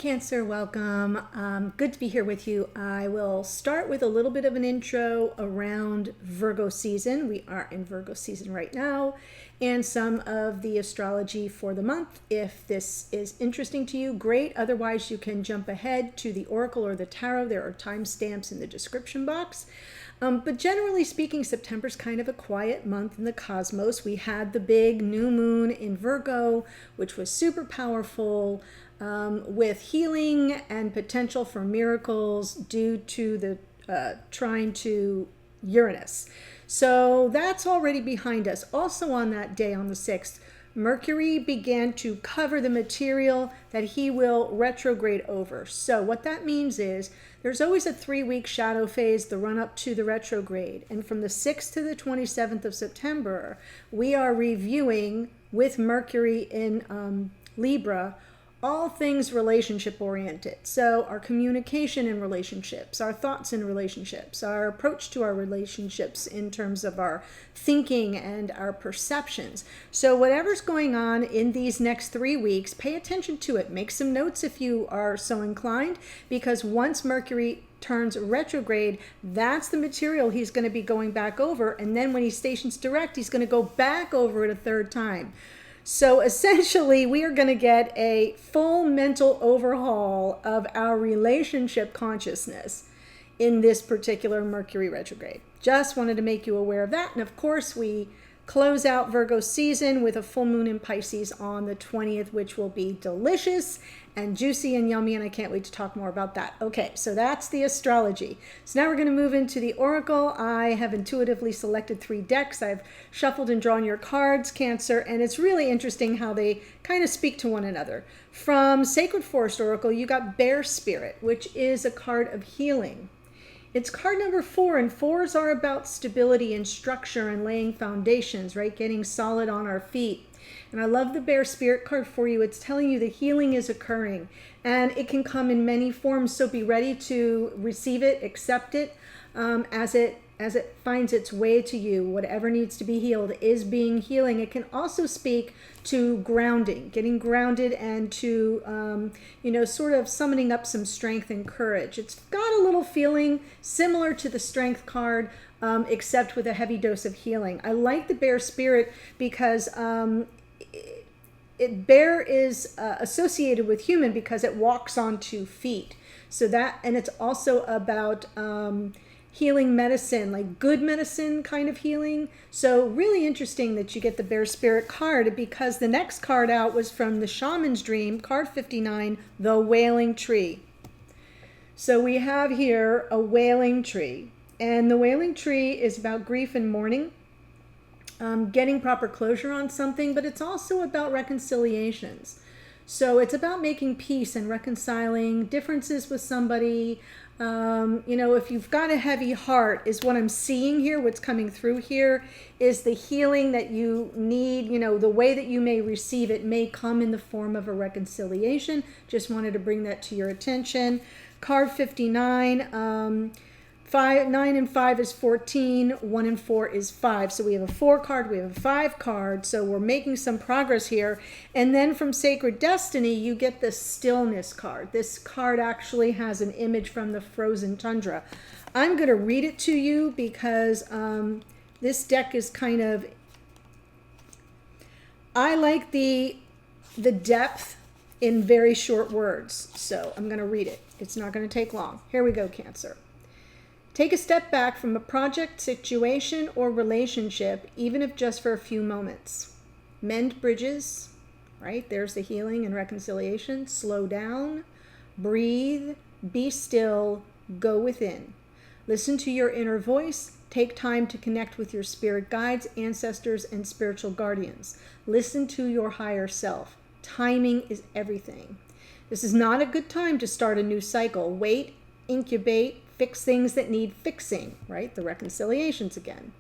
Cancer, welcome. Good to be here with you. I will start with a little bit of an intro around Virgo season. We are in Virgo season right now, and some of the astrology for the month. If this is interesting to you, great. Otherwise, you can jump ahead to the Oracle or the Tarot. There are timestamps in the description box. But generally speaking, September's kind of a quiet month in the cosmos. We had the big new moon in Virgo, which was super powerful, with healing and potential for miracles due to the trine to Uranus. So that's already behind us. Also on that day, on the 6th, Mercury began to cover the material that he will retrograde over. So what that means is there's always a 3-week shadow phase, the run up to the retrograde. And from the 6th to the 27th of September, we are reviewing with Mercury in Libra all things relationship oriented. So our communication in relationships, our thoughts in relationships, our approach to our relationships in terms of our thinking and our perceptions. So whatever's going on in these next 3 weeks, pay attention to it. Make some notes if you are so inclined, because once Mercury turns retrograde, that's the material he's going to be going back over. And then when he stations direct, he's going to go back over it a third time. So essentially, we are going to get a full mental overhaul of our relationship consciousness in this particular Mercury retrograde. Just wanted to make you aware of that. And of course, we close out Virgo season with a full moon in Pisces on the 20th, which will be delicious and juicy and yummy, and I can't wait to talk more about that. Okay, so that's the astrology. So now we're going to move into the Oracle. I have intuitively selected 3 decks. I've shuffled and drawn your cards, Cancer, and it's really interesting how they kind of speak to one another. From Sacred Forest Oracle, you got Bear Spirit, which is a card of healing. It's card number 4, and 4s are about stability and structure and laying foundations, right? Getting solid on our feet. And I love the Bear Spirit card for you. It's telling you the healing is occurring, and it can come in many forms. So be ready to receive it, accept it, as it finds its way to you. Whatever needs to be healed is being healing. It can also speak to grounding, getting grounded, and to, sort of summoning up some strength and courage. It's got a little feeling similar to the Strength card, except with a heavy dose of healing. I like the Bear Spirit because bear is associated with human because it walks on 2 feet. So that, and it's also about healing medicine, like good medicine kind of healing. So really interesting that you get the Bear Spirit card, because the next card out was from the Shaman's Dream, card 59, the Wailing Tree. So we have here a wailing tree, and the wailing tree is about grief and mourning, getting proper closure on something, but it's also about reconciliations. So it's about making peace and reconciling differences with somebody. If you've got a heavy heart, is what I'm seeing here, what's coming through here is the healing that you need. The way that you may receive it may come in the form of a reconciliation. Just wanted to bring that to your attention. Card 59, 9 and 5 is 14, 1 and 4 is 5. So we have a 4 card, we have a 5 card. So we're making some progress here. And then from Sacred Destiny, you get the Stillness card. This card actually has an image from the frozen tundra. I'm going to read it to you because this deck is kind of, I like the depth in very short words. So I'm going to read it. It's not going to take long. Here we go, Cancer. Take a step back from a project, situation, or relationship, even if just for a few moments. Mend bridges, right? There's the healing and reconciliation. Slow down, breathe, be still, go within. Listen to your inner voice. Take time to connect with your spirit guides, ancestors, and spiritual guardians. Listen to your higher self. Timing is everything. This is not a good time to start a new cycle. Wait, incubate, fix things that need fixing, right? The reconciliations again.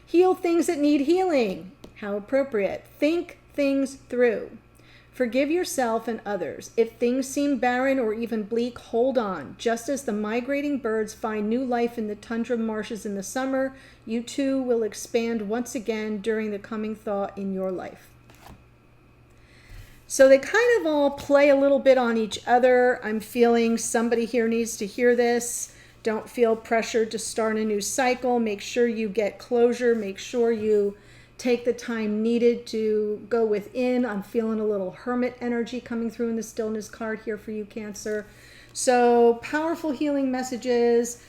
Heal things that need healing. How appropriate. Think things through. Forgive yourself and others. If things seem barren or even bleak, hold on. Just as the migrating birds find new life in the tundra marshes in the summer, you too will expand once again during the coming thaw in your life. So they kind of all play a little bit on each other. I'm feeling somebody here needs to hear this. Don't feel pressured to start a new cycle. Make sure you get closure. Make sure you take the time needed to go within. I'm feeling a little hermit energy coming through in the stillness card here for you, Cancer. So powerful healing messages.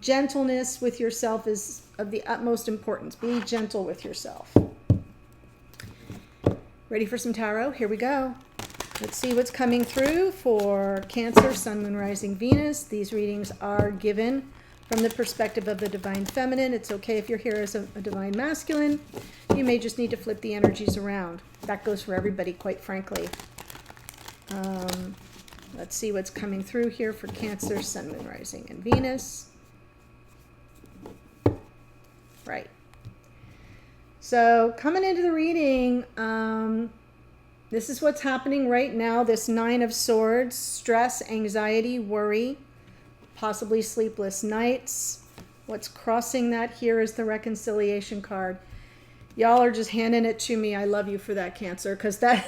Gentleness with yourself is of the utmost importance. Be gentle with yourself. Ready for some tarot? Here we go. Let's see what's coming through for Cancer, Sun, Moon, Rising, Venus. These readings are given from the perspective of the Divine Feminine. It's okay if you're here as a Divine Masculine. You may just need to flip the energies around. That goes for everybody, quite frankly. Let's see what's coming through here for Cancer, Sun, Moon, Rising, and Venus. Right. So coming into the reading, this is what's happening right now. This Nine of Swords, stress, anxiety, worry, possibly sleepless nights. What's crossing that here is the reconciliation card. Y'all are just handing it to me. I love you for that, Cancer, because that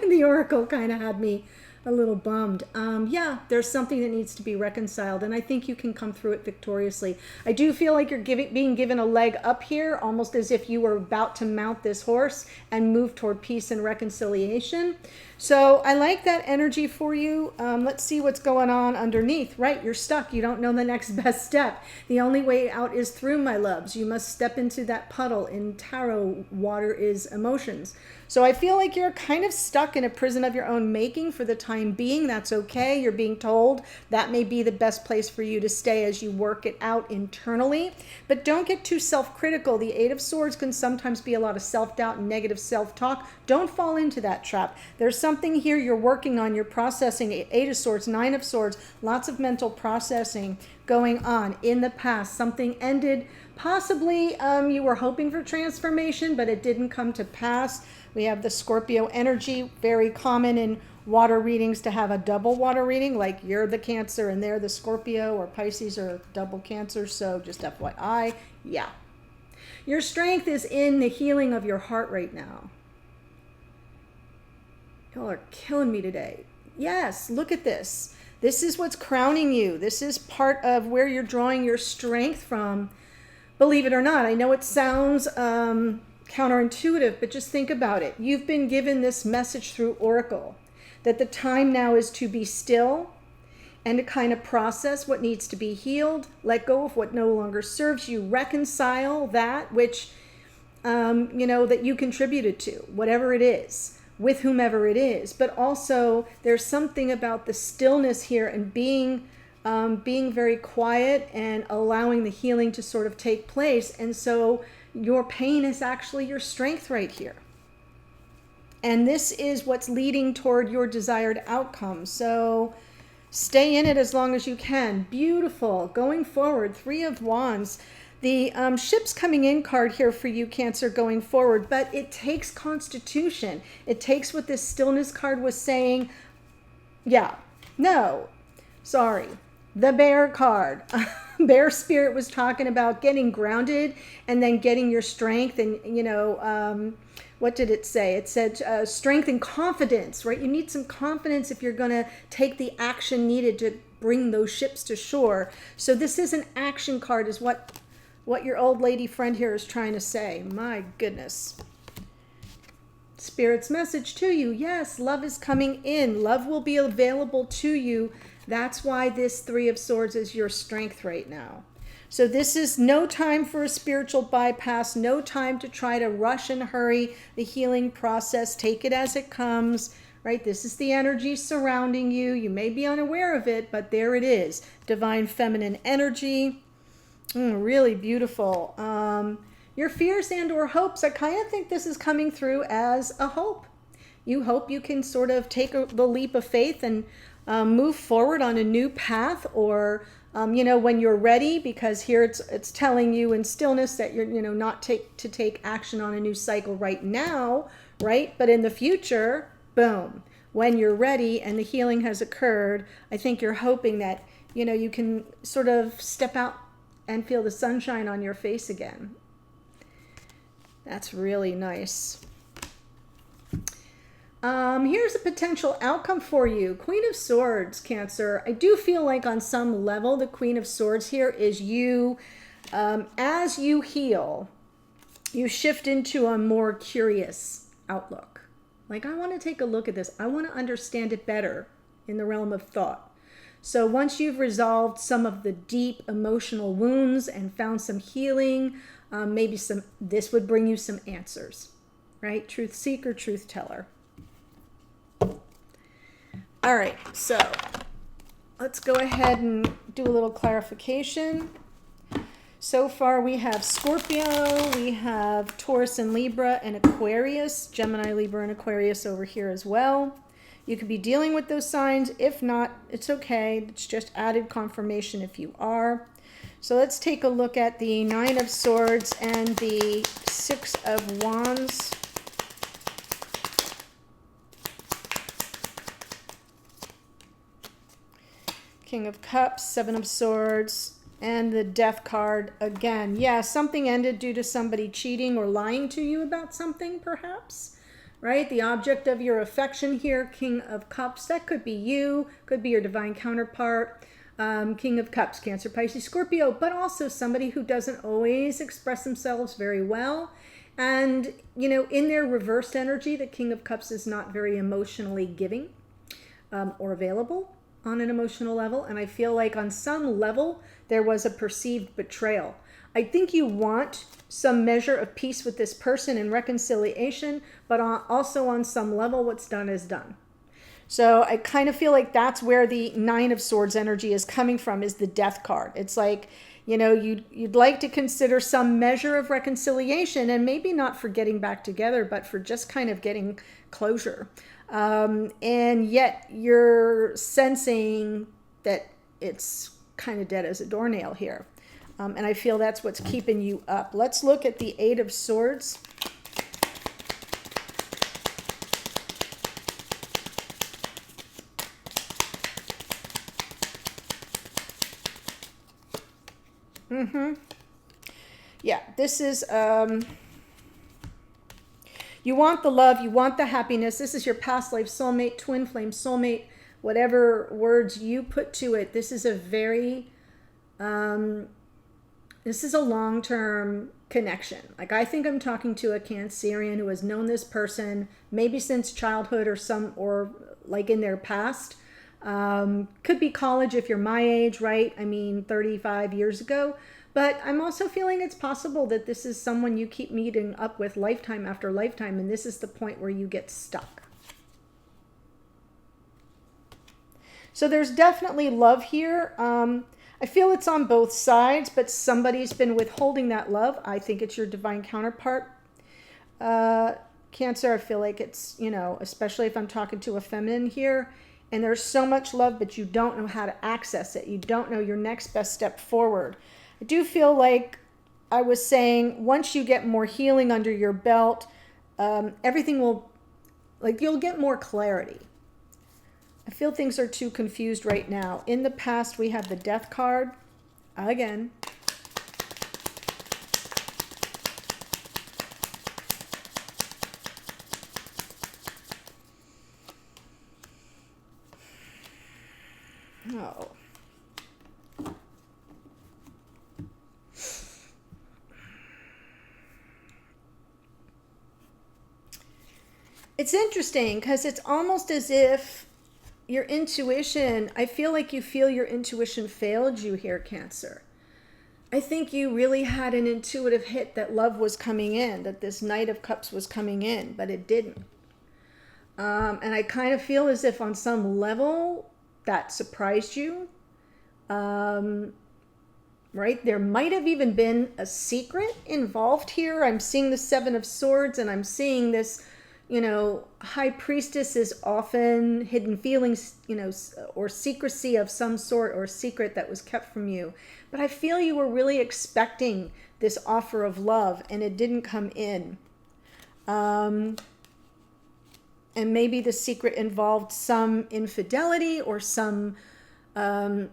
the Oracle kind of had me a little bummed. Yeah, there's something that needs to be reconciled, and I think you can come through it victoriously. I do feel like you're being given a leg up here, almost as if you were about to mount this horse and move toward peace and reconciliation. So I like that energy for you. Let's see what's going on underneath. Right, you're stuck. You don't know the next best step. The only way out is through, my loves. You must step into that puddle. In tarot, water is emotions. So I feel like you're kind of stuck in a prison of your own making for the time being. That's okay. You're being told that may be the best place for you to stay as you work it out internally. But don't get too self-critical. The Eight of Swords can sometimes be a lot of self-doubt and negative self-talk. Don't fall into that trap. There's something here you're working on. You're processing. Eight of Swords, Nine of Swords, lots of mental processing going on in the past. Something ended. Possibly you were hoping for transformation, but it didn't come to pass. We have the Scorpio energy, very common in water readings to have a double water reading, like you're the Cancer and they're the Scorpio, or Pisces or double Cancer. So just FYI, yeah. Your strength is in the healing of your heart right now. Y'all are killing me today. Yes, look at this. This is what's crowning you. This is part of where you're drawing your strength from. Believe it or not, I know it sounds counterintuitive, but just think about it. You've been given this message through Oracle that the time now is to be still and to kind of process what needs to be healed, let go of what no longer serves you, reconcile that which, that you contributed to, whatever it is, with whomever it is. But also there's something about the stillness here and being very quiet and allowing the healing to sort of take place. And so your pain is actually your strength right here. And this is what's leading toward your desired outcome. So stay in it as long as you can. Beautiful. Going forward, Three of Wands. The ships coming in card here for you, Cancer, going forward. But it takes constitution. It takes what this stillness card was saying. Yeah. No. Sorry. The Bear card. Bear Spirit was talking about getting grounded and then getting your strength. And, what did it say? It said strength and confidence, right? You need some confidence if you're going to take the action needed to bring those ships to shore. So this is an action card, is what your old lady friend here is trying to say. My goodness. Spirit's message to you. Yes, love is coming in. Love will be available to you. That's why this Three of Swords is your strength right now. So this is no time for a spiritual bypass, no time to try to rush and hurry the healing process. Take it as it comes, right? This is the energy surrounding you. You may be unaware of it, but there it is. Divine feminine energy. Really beautiful. Your fears and or hopes, I kind of think this is coming through as a hope. You hope you can sort of take the leap of faith and move forward on a new path, or when you're ready, because here it's telling you in stillness that you're not to take action on a new cycle right now, right? But in the future, boom, when you're ready and the healing has occurred, I think you're hoping that you can sort of step out and feel the sunshine on your face again. That's really nice. Here's a potential outcome for you. Queen of Swords, Cancer. I do feel like on some level, the Queen of Swords here is you, as you heal, you shift into a more curious outlook. Like, I want to take a look at this. I want to understand it better in the realm of thought. So once you've resolved some of the deep emotional wounds and found some healing, this would bring you some answers, right? Truth seeker, truth teller. All right, so let's go ahead and do a little clarification. So far we have Scorpio, we have Taurus and Libra and Aquarius, Gemini, Libra, and Aquarius over here as well. You could be dealing with those signs. If not, it's okay. It's just added confirmation if you are. So let's take a look at the Nine of Swords and the Six of Wands. King of Cups, Seven of Swords, and the Death card again. Yeah, something ended due to somebody cheating or lying to you about something, perhaps, right? The object of your affection here, King of Cups, that could be you, could be your divine counterpart. King of Cups, Cancer, Pisces, Scorpio, but also somebody who doesn't always express themselves very well. And, you know, in their reversed energy, the King of Cups is not very emotionally giving or available on an emotional level. And I feel like on some level, there was a perceived betrayal. I think you want some measure of peace with this person and reconciliation, but also on some level, what's done is done. So I kind of feel like that's where the Nine of Swords energy is coming from, is the Death card. It's like, you know, you'd like to consider some measure of reconciliation, and maybe not for getting back together, but for just kind of getting closure. And yet you're sensing that it's kind of dead as a doornail here. And I feel that's what's keeping you up. Let's look at the Eight of Swords. Yeah, this is, you want the love, you want the happiness. This is your past life soulmate, twin flame soulmate, whatever words you put to it. This is a very, this is a long-term connection. Like, I think I'm talking to a Cancerian who has known this person maybe since childhood or like in their past. Could be college if you're my age, right? I mean, 35 years ago. But I'm also feeling it's possible that this is someone you keep meeting up with lifetime after lifetime, and this is the point where you get stuck. So there's definitely love here. I feel it's on both sides, but somebody's been withholding that love. I think it's your divine counterpart. Cancer, I feel like it's, you know, especially if I'm talking to a feminine here, and there's so much love, but you don't know how to access it. You don't know your next best step forward. I do feel like I was saying, once you get more healing under your belt, everything will, like, you'll get more clarity. I feel things are too confused right now. In the past, we have the Death card again. Oh. It's interesting because it's almost as if your intuition, I feel like you feel your intuition failed you here, Cancer. I think you really had an intuitive hit that love was coming in, that this Knight of Cups was coming in, but it didn't. And I kind of feel as if on some level that surprised you. Right? There might have even been a secret involved here. I'm seeing the Seven of Swords, and I'm seeing this, you know, High Priestess is often hidden feelings, you know, or secrecy of some sort, or secret that was kept from you. But I feel you were really expecting this offer of love, and it didn't come in. And maybe the secret involved some infidelity or some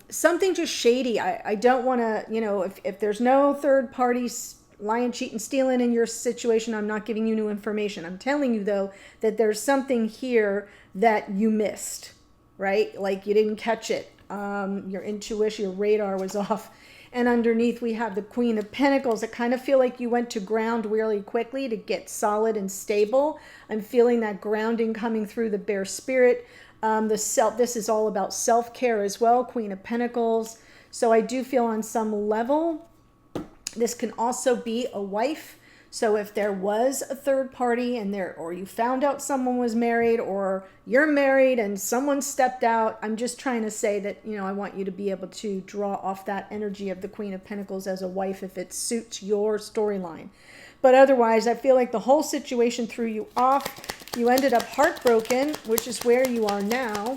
something just shady. I don't want to, you know, if there's no third party lying, cheating, stealing in your situation. I'm not giving you new information. I'm telling you, though, that there's something here that you missed, right? Like you didn't catch it. Your intuition, your radar was off. And underneath we have the Queen of Pentacles. I kind of feel like you went to ground really quickly to get solid and stable. I'm feeling that grounding coming through the bear spirit. This is all about self-care as well, Queen of Pentacles. So I do feel on some level, this can also be a wife. So if there was a third party or you found out someone was married, or you're married and someone stepped out, I'm just trying to say that, I want you to be able to draw off that energy of the Queen of Pentacles as a wife if it suits your storyline. But otherwise, I feel like the whole situation threw you off. You ended up heartbroken, which is where you are now.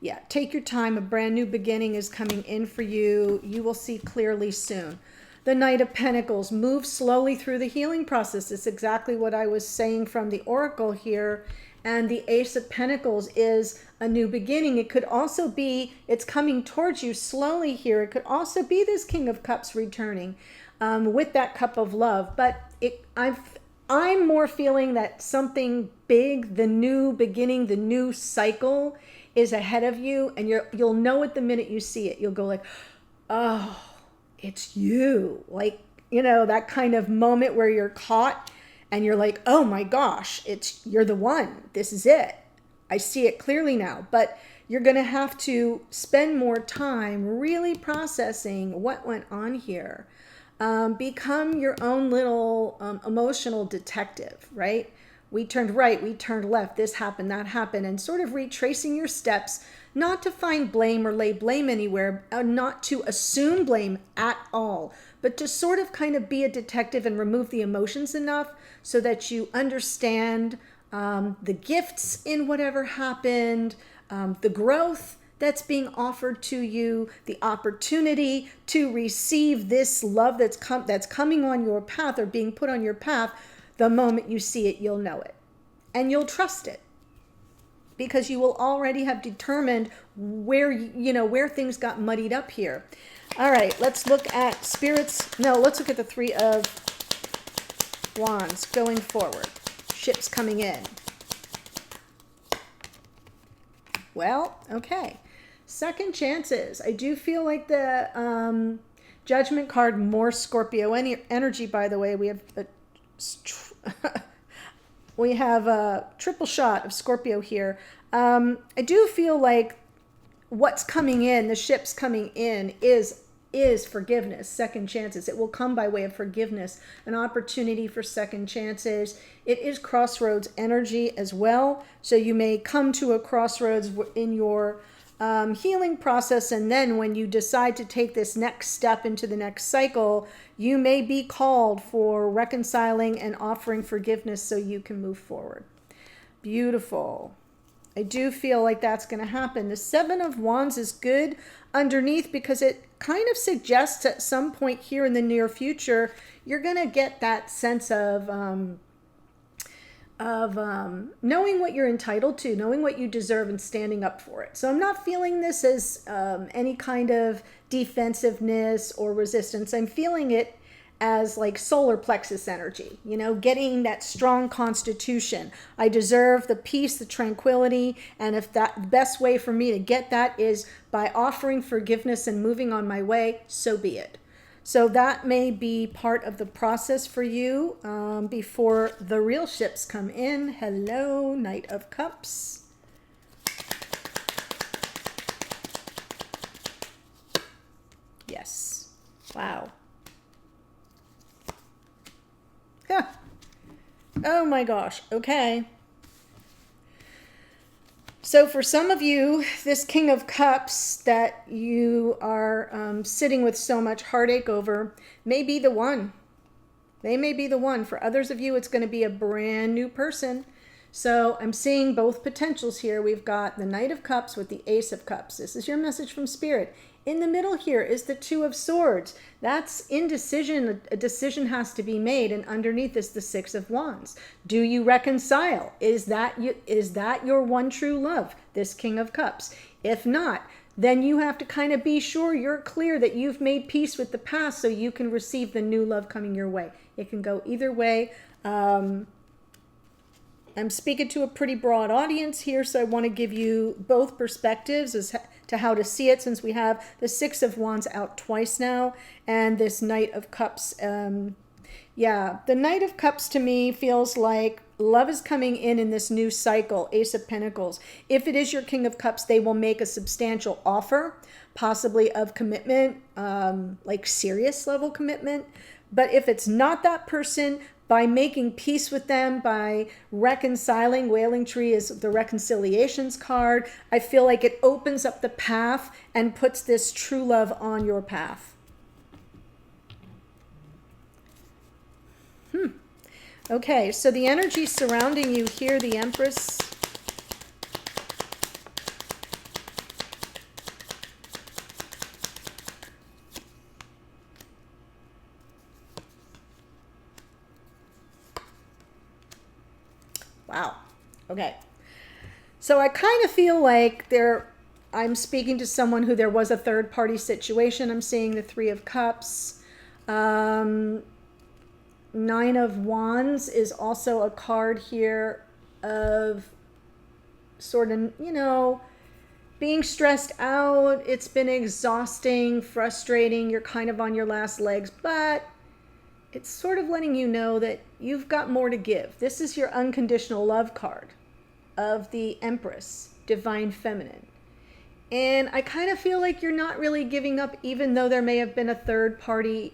Yeah, take your time. A brand new beginning is coming in for you. You will see clearly soon. The Knight of Pentacles, move slowly through the healing process. It's exactly what I was saying from the Oracle here. And the Ace of Pentacles is a new beginning. It could also be, it's coming towards you slowly here. It could also be this King of Cups returning with that cup of love. But I'm more feeling that something big, the new beginning, the new cycle is ahead of you, and you'll know it the minute you see it. You'll go like, oh, it's you. Like, that kind of moment where you're caught and you're like, oh my gosh, you're the one. This is it. I see it clearly now. But you're going to have to spend more time really processing what went on here. Become your own little emotional detective, right? We turned right, we turned left, this happened, that happened, and sort of retracing your steps, not to find blame or lay blame anywhere, not to assume blame at all, but to sort of kind of be a detective and remove the emotions enough so that you understand the gifts in whatever happened, the growth that's being offered to you, the opportunity to receive this love that's coming on your path or being put on your path. The moment you see it, you'll know it. And you'll trust it. Because you will already have determined where things got muddied up here. All right, let's look at let's look at the Three of Wands going forward. Ships coming in. Well, okay. Second chances. I do feel like the Judgment card, more Scorpio energy, by the way. We have a triple shot of Scorpio here. I do feel like what's coming in, the ships coming in, is forgiveness, second chances. It will come by way of forgiveness, an opportunity for second chances. It is crossroads energy as well. So you may come to a crossroads in your healing process, and then when you decide to take this next step into the next cycle, you may be called for reconciling and offering forgiveness so you can move forward. Beautiful. I do feel like that's going to happen. The Seven of Wands is good underneath because it kind of suggests at some point here in the near future, you're going to get that sense of knowing what you're entitled to, knowing what you deserve, and standing up for it. So I'm not feeling this as any kind of defensiveness or resistance. I'm feeling it as like solar plexus energy, getting that strong constitution. I deserve the peace, the tranquility, and if the best way for me to get that is by offering forgiveness and moving on my way, so be it. So that may be part of the process for you before the real ships come in. Hello, Knight of Cups. Yes. Wow. Huh. Oh my gosh. Okay. So for some of you, this King of Cups that you are sitting with so much heartache over may be the one. They may be the one. For others of you, it's going to be a brand new person. So I'm seeing both potentials here. We've got the Knight of Cups with the Ace of Cups. This is your message from Spirit. In the middle here is the Two of Swords. That's indecision. A decision has to be made. And underneath is the Six of Wands. Do you reconcile? Is that your one true love, this King of Cups? If not, then you have to kind of be sure you're clear that you've made peace with the past so you can receive the new love coming your way. It can go either way. I'm speaking to a pretty broad audience here, so I want to give you both perspectives as to how to see it, since we have the Six of Wands out twice now and this Knight of Cups. Yeah, the Knight of Cups to me feels like love is coming in this new cycle. Ace of Pentacles. If it is your King of Cups, they will make a substantial offer, possibly of commitment, like serious level commitment. But if it's not that person, by making peace with them, by reconciling, Wailing Tree is the reconciliations card, I feel like it opens up the path and puts this true love on your path. Okay, so the energy surrounding you here, the Empress. Wow. Okay. So I kind of feel like I'm speaking to someone who there was a third party situation. I'm seeing the Three of Cups. Nine of Wands is also a card here of sort of, being stressed out. It's been exhausting, frustrating. You're kind of on your last legs, but it's sort of letting you know that you've got more to give. This is your unconditional love card of the Empress, Divine Feminine. And I kind of feel like you're not really giving up, even though there may have been a third party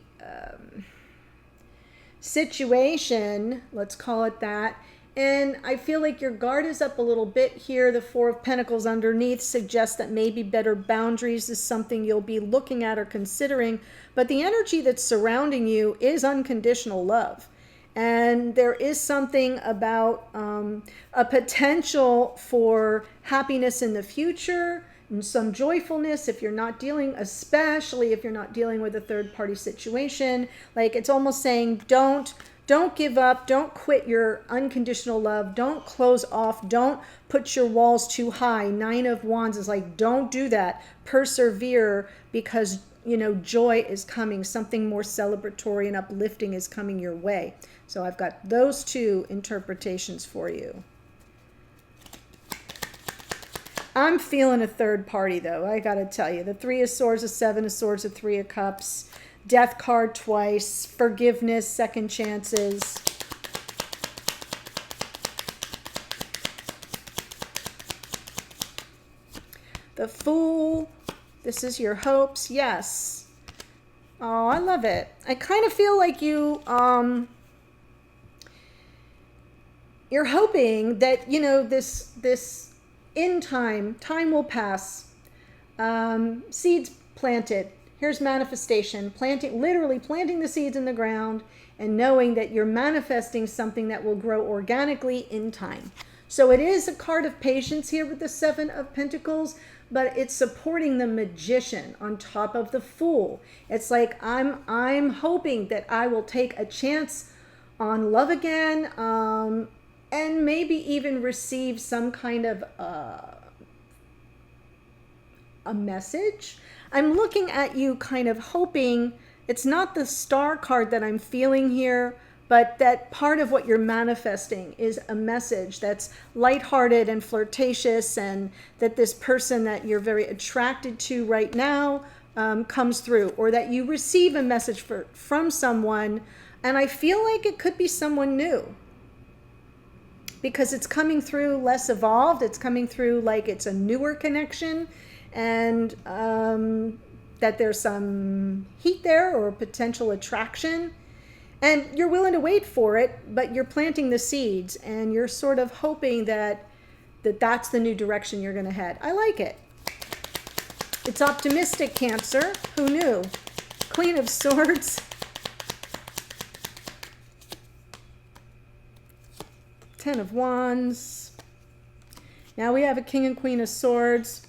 situation, let's call it that. And I feel like your guard is up a little bit here. The Four of Pentacles underneath suggests that maybe better boundaries is something you'll be looking at or considering. But the energy that's surrounding you is unconditional love. And there is something about a potential for happiness in the future and some joyfulness if you're not dealing, especially if you're not dealing with a third party situation. Like, it's almost saying, don't give up, don't quit your unconditional love, don't close off, don't put your walls too high. Nine of Wands is like, don't do that. Persevere, because joy is coming. Something more celebratory and uplifting is coming your way. So I've got those two interpretations for you. I'm feeling a third party, though. I got to tell you. The Three of Swords, the Seven of Swords, the Three of Cups. Death card twice. Forgiveness, second chances. The Fool. This is your hopes. Yes. Oh, I love it. I kind of feel like you're hoping that, this in time will pass. Seeds planted. Here's manifestation. Literally planting the seeds in the ground and knowing that you're manifesting something that will grow organically in time. So it is a card of patience here with the Seven of Pentacles, but it's supporting the Magician on top of the Fool. It's like, I'm hoping that I will take a chance on love again, and maybe even receive some kind of a message. I'm looking at you kind of hoping. It's not the Star card that I'm feeling here, but that part of what you're manifesting is a message that's lighthearted and flirtatious, and that this person that you're very attracted to right now comes through, or that you receive a message from someone. And I feel like it could be someone new, because it's coming through less evolved. It's coming through like it's a newer connection, and that there's some heat there or potential attraction. And you're willing to wait for it, but you're planting the seeds, and you're sort of hoping that that's the new direction you're going to head. I like it. It's optimistic, Cancer. Who knew? Queen of Swords. Ten of Wands. Now we have a King and Queen of Swords.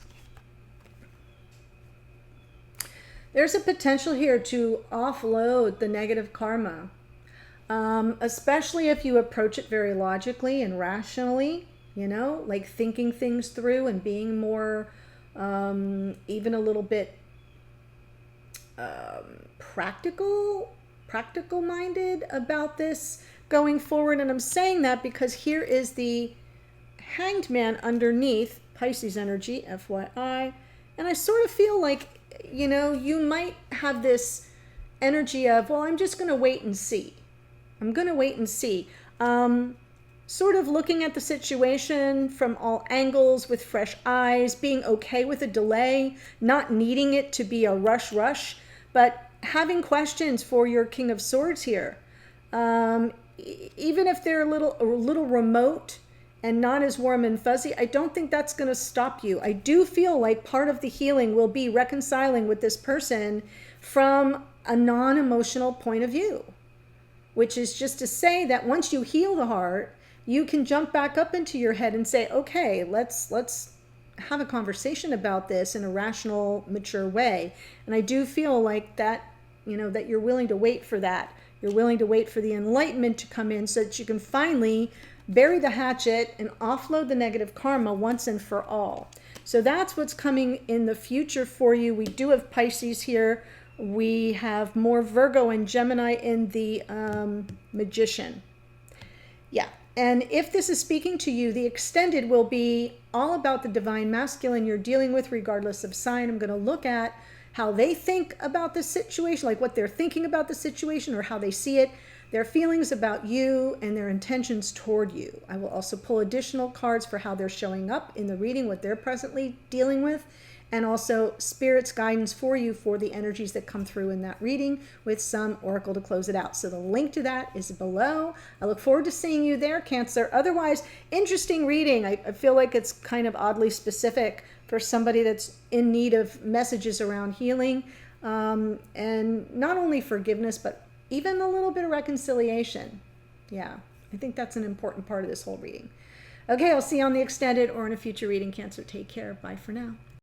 There's a potential here to offload the negative karma, especially if you approach it very logically and rationally, like thinking things through and being more even a little bit practical minded about this going forward. And I'm saying that because here is the Hanged Man underneath, Pisces energy, FYI. And I sort of feel like, you might have this energy of, well, I'm just going to wait and see. I'm going to wait and see. Sort of looking at the situation from all angles with fresh eyes, being okay with a delay, not needing it to be a rush, but having questions for your King of Swords here. Even if they're a little remote and not as warm and fuzzy, I don't think that's going to stop you. I do feel like part of the healing will be reconciling with this person from a non-emotional point of view, which is just to say that once you heal the heart, you can jump back up into your head and say, okay, let's have a conversation about this in a rational, mature way. And I do feel like that, that you're willing to wait for that. You're willing to wait for the enlightenment to come in so that you can finally bury the hatchet and offload the negative karma once and for all. So that's what's coming in the future for you. We do have Pisces here. We have more Virgo and Gemini in the Magician. Yeah. And if this is speaking to you, the extended will be all about the divine masculine you're dealing with, regardless of sign. I'm going to look at how they think about the situation, like what they're thinking about the situation or how they see it, their feelings about you, and their intentions toward you. I will also pull additional cards for how they're showing up in the reading, what they're presently dealing with, and also Spirit's guidance for you for the energies that come through in that reading with some oracle to close it out. So the link to that is below. I look forward to seeing you there, Cancer. Otherwise, interesting reading. I feel like it's kind of oddly specific for somebody that's in need of messages around healing, and not only forgiveness, but even a little bit of reconciliation. Yeah, I think that's an important part of this whole reading. Okay, I'll see you on the extended or in a future reading, Cancer. Take care. Bye for now.